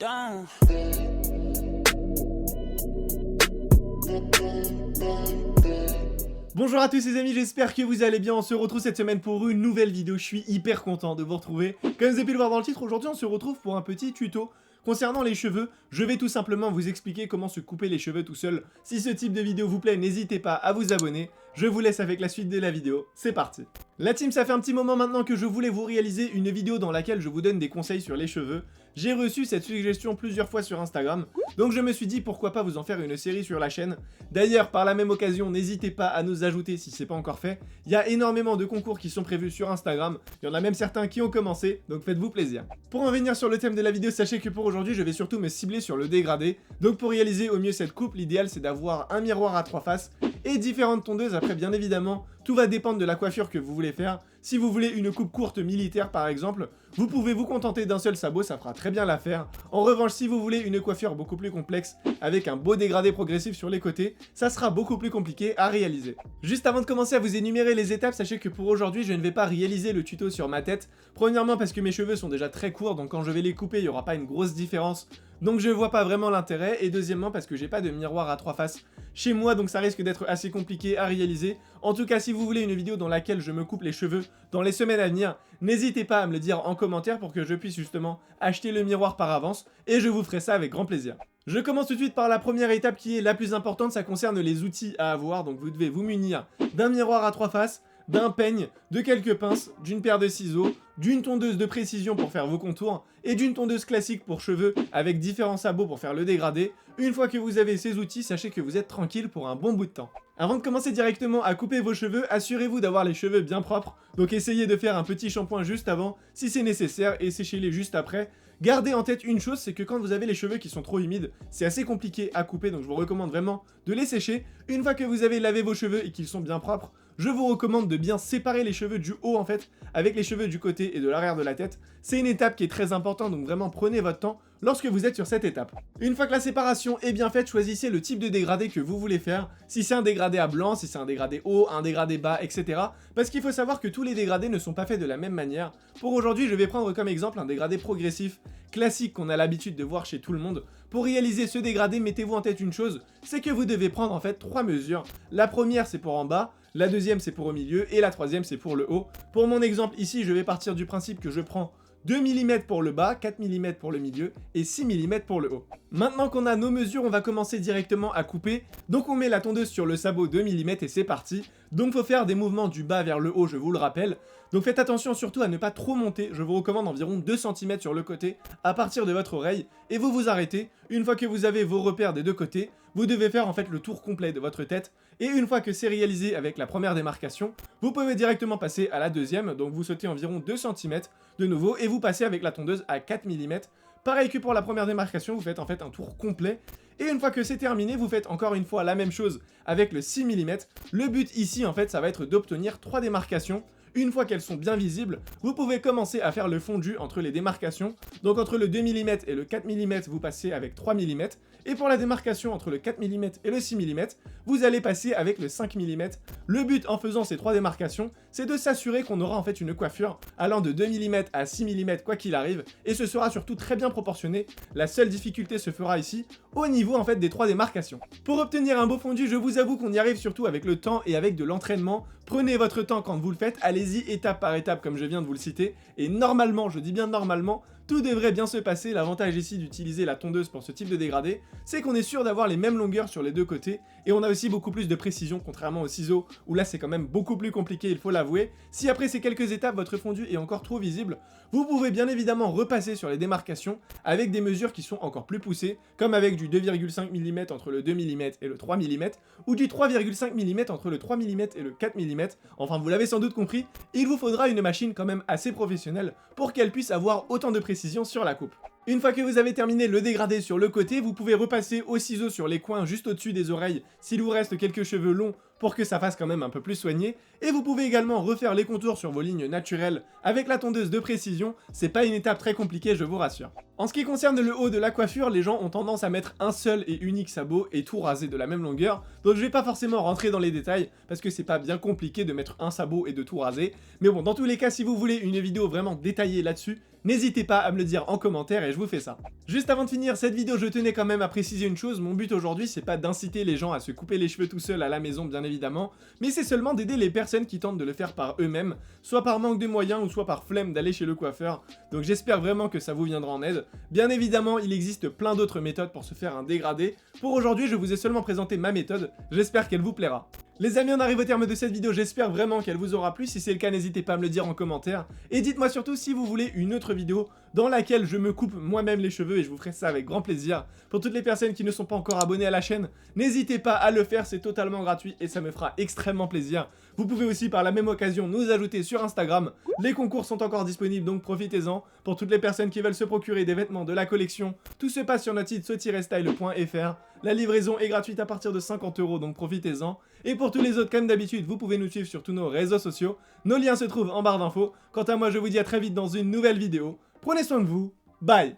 down. Bonjour à tous les amis, j'espère que vous allez bien. On se retrouve cette semaine pour une nouvelle vidéo. Je suis hyper content de vous retrouver. Comme vous avez pu le voir dans le titre, aujourd'hui on se retrouve pour un petit tuto concernant les cheveux. Je vais tout simplement vous expliquer comment se couper les cheveux tout seul. Si ce type de vidéo vous plaît, n'hésitez pas à vous abonner. Je vous laisse avec la suite de la vidéo. C'est parti. La team, ça fait un petit moment maintenant que je voulais vous réaliser une vidéo dans laquelle je vous donne des conseils sur les cheveux. J'ai reçu cette suggestion plusieurs fois sur Instagram, donc je me suis dit pourquoi pas vous en faire une série sur la chaîne. D'ailleurs, par la même occasion, n'hésitez pas à nous ajouter si c'est pas encore fait. Il y a énormément de concours qui sont prévus sur Instagram, il y en a même certains qui ont commencé, donc faites-vous plaisir. Pour en venir sur le thème de la vidéo, sachez que pour aujourd'hui, je vais surtout me cibler sur le dégradé. Donc pour réaliser au mieux cette coupe, l'idéal c'est d'avoir un miroir à 3 faces et différentes tondeuses. Après, bien évidemment, tout va dépendre de la coiffure que vous voulez faire. Si vous voulez une coupe courte militaire par exemple, vous pouvez vous contenter d'un seul sabot, ça fera très bien l'affaire. En revanche, si vous voulez une coiffure beaucoup plus complexe, avec un beau dégradé progressif sur les côtés, ça sera beaucoup plus compliqué à réaliser. Juste avant de commencer à vous énumérer les étapes, sachez que pour aujourd'hui, je ne vais pas réaliser le tuto sur ma tête. Premièrement parce que mes cheveux sont déjà très courts, donc quand je vais les couper, il n'y aura pas une grosse différence. Donc je vois pas vraiment l'intérêt, et deuxièmement parce que j'ai pas de miroir à 3 faces chez moi, donc ça risque d'être assez compliqué à réaliser. En tout cas, si vous voulez une vidéo dans laquelle je me coupe les cheveux dans les semaines à venir, n'hésitez pas à me le dire en commentaire pour que je puisse justement acheter le miroir par avance, et je vous ferai ça avec grand plaisir. Je commence tout de suite par la première étape qui est la plus importante, ça concerne les outils à avoir, donc vous devez vous munir d'un miroir à 3 faces, d'un peigne, de quelques pinces, d'une paire de ciseaux, d'une tondeuse de précision pour faire vos contours et d'une tondeuse classique pour cheveux avec différents sabots pour faire le dégradé. Une fois que vous avez ces outils, sachez que vous êtes tranquille pour un bon bout de temps. Avant de commencer directement à couper vos cheveux, assurez-vous d'avoir les cheveux bien propres, donc essayez de faire un petit shampoing juste avant si c'est nécessaire et séchez-les juste après. Gardez en tête une chose, c'est que quand vous avez les cheveux qui sont trop humides, c'est assez compliqué à couper, donc je vous recommande vraiment de les sécher. Une fois que vous avez lavé vos cheveux et qu'ils sont bien propres, je vous recommande de bien séparer les cheveux du haut en fait, avec les cheveux du côté et de l'arrière de la tête. C'est une étape qui est très importante, donc vraiment prenez votre temps lorsque vous êtes sur cette étape. Une fois que la séparation est bien faite, choisissez le type de dégradé que vous voulez faire. Si c'est un dégradé à blanc, si c'est un dégradé haut, un dégradé bas, etc. Parce qu'il faut savoir que tous les dégradés ne sont pas faits de la même manière. Pour aujourd'hui, je vais prendre comme exemple un dégradé progressif, classique qu'on a l'habitude de voir chez tout le monde. Pour réaliser ce dégradé, mettez-vous en tête une chose, c'est que vous devez prendre en fait 3 mesures. La première c'est pour en bas, la deuxième c'est pour au milieu et la troisième c'est pour le haut. Pour mon exemple ici, je vais partir du principe que je prends 2 mm pour le bas, 4 mm pour le milieu et 6 mm pour le haut. Maintenant qu'on a nos mesures, on va commencer directement à couper. Donc on met la tondeuse sur le sabot 2 mm et c'est parti. Donc faut faire des mouvements du bas vers le haut, je vous le rappelle. Donc faites attention surtout à ne pas trop monter, je vous recommande environ 2 cm sur le côté à partir de votre oreille et vous vous arrêtez. Une fois que vous avez vos repères des deux côtés, vous devez faire en fait le tour complet de votre tête et une fois que c'est réalisé avec la première démarcation, vous pouvez directement passer à la deuxième, donc vous sautez environ 2 cm de nouveau et vous passez avec la tondeuse à 4 mm. Pareil que pour la première démarcation, vous faites en fait un tour complet. Et une fois que c'est terminé, vous faites encore une fois la même chose avec le 6 mm. Le but ici, en fait, ça va être d'obtenir 3 démarcations. Une fois qu'elles sont bien visibles, vous pouvez commencer à faire le fondu entre les démarcations. Donc entre le 2 mm et le 4 mm, vous passez avec 3 mm. Et pour la démarcation entre le 4 mm et le 6 mm, vous allez passer avec le 5 mm. Le but en faisant ces 3 démarcations, c'est de s'assurer qu'on aura en fait une coiffure allant de 2 mm à 6 mm quoi qu'il arrive. Et ce sera surtout très bien proportionné. La seule difficulté se fera ici au niveau en fait des 3 démarcations. Pour obtenir un beau fondu, je vous avoue qu'on y arrive surtout avec le temps et avec de l'entraînement. Prenez votre temps quand vous le faites, allez-y étape par étape comme je viens de vous le citer, et normalement, je dis bien normalement, tout devrait bien se passer. L'avantage ici d'utiliser la tondeuse pour ce type de dégradé, c'est qu'on est sûr d'avoir les mêmes longueurs sur les deux côtés, et on a aussi beaucoup plus de précision, contrairement aux ciseaux, où là c'est quand même beaucoup plus compliqué, il faut l'avouer. Si après ces quelques étapes, votre fondu est encore trop visible, vous pouvez bien évidemment repasser sur les démarcations avec des mesures qui sont encore plus poussées, comme avec du 2,5 mm entre le 2 mm et le 3 mm, ou du 3,5 mm entre le 3 mm et le 4 mm. Enfin, vous l'avez sans doute compris, il vous faudra une machine quand même assez professionnelle pour qu'elle puisse avoir autant de précision sur la coupe. Une fois que vous avez terminé le dégradé sur le côté, vous pouvez repasser au ciseau sur les coins juste au-dessus des oreilles s'il vous reste quelques cheveux longs pour que ça fasse quand même un peu plus soigné. Et vous pouvez également refaire les contours sur vos lignes naturelles avec la tondeuse de précision, c'est pas une étape très compliquée, je vous rassure. En ce qui concerne le haut de la coiffure, les gens ont tendance à mettre un seul et unique sabot et tout raser de la même longueur, donc je vais pas forcément rentrer dans les détails, parce que c'est pas bien compliqué de mettre un sabot et de tout raser, mais bon, dans tous les cas, si vous voulez une vidéo vraiment détaillée là-dessus, n'hésitez pas à me le dire en commentaire et je vous fais ça. Juste avant de finir cette vidéo, je tenais quand même à préciser une chose, mon but aujourd'hui c'est pas d'inciter les gens à se couper les cheveux tout seuls à la maison bien évidemment, mais c'est seulement d'aider les personnes qui tentent de le faire par eux-mêmes, soit par manque de moyens ou soit par flemme d'aller chez le coiffeur, donc j'espère vraiment que ça vous viendra en aide. Bien évidemment, il existe plein d'autres méthodes pour se faire un dégradé, pour aujourd'hui je vous ai seulement présenté ma méthode, j'espère qu'elle vous plaira. Les amis, on arrive au terme de cette vidéo, j'espère vraiment qu'elle vous aura plu, si c'est le cas n'hésitez pas à me le dire en commentaire, et dites-moi surtout si vous voulez une autre vidéo dans laquelle je me coupe moi-même les cheveux et je vous ferai ça avec grand plaisir. Pour toutes les personnes qui ne sont pas encore abonnées à la chaîne, n'hésitez pas à le faire, c'est totalement gratuit et ça me fera extrêmement plaisir. Vous pouvez aussi par la même occasion nous ajouter sur Instagram, les concours sont encore disponibles donc profitez-en. Pour toutes les personnes qui veulent se procurer des vêtements de la collection, tout se passe sur notre site so-style.fr. La livraison est gratuite à partir de 50 € donc profitez-en. Et pour tous les autres, comme d'habitude, vous pouvez nous suivre sur tous nos réseaux sociaux. Nos liens se trouvent en barre d'infos. Quant à moi, je vous dis à très vite dans une nouvelle vidéo. Prenez soin de vous. Bye!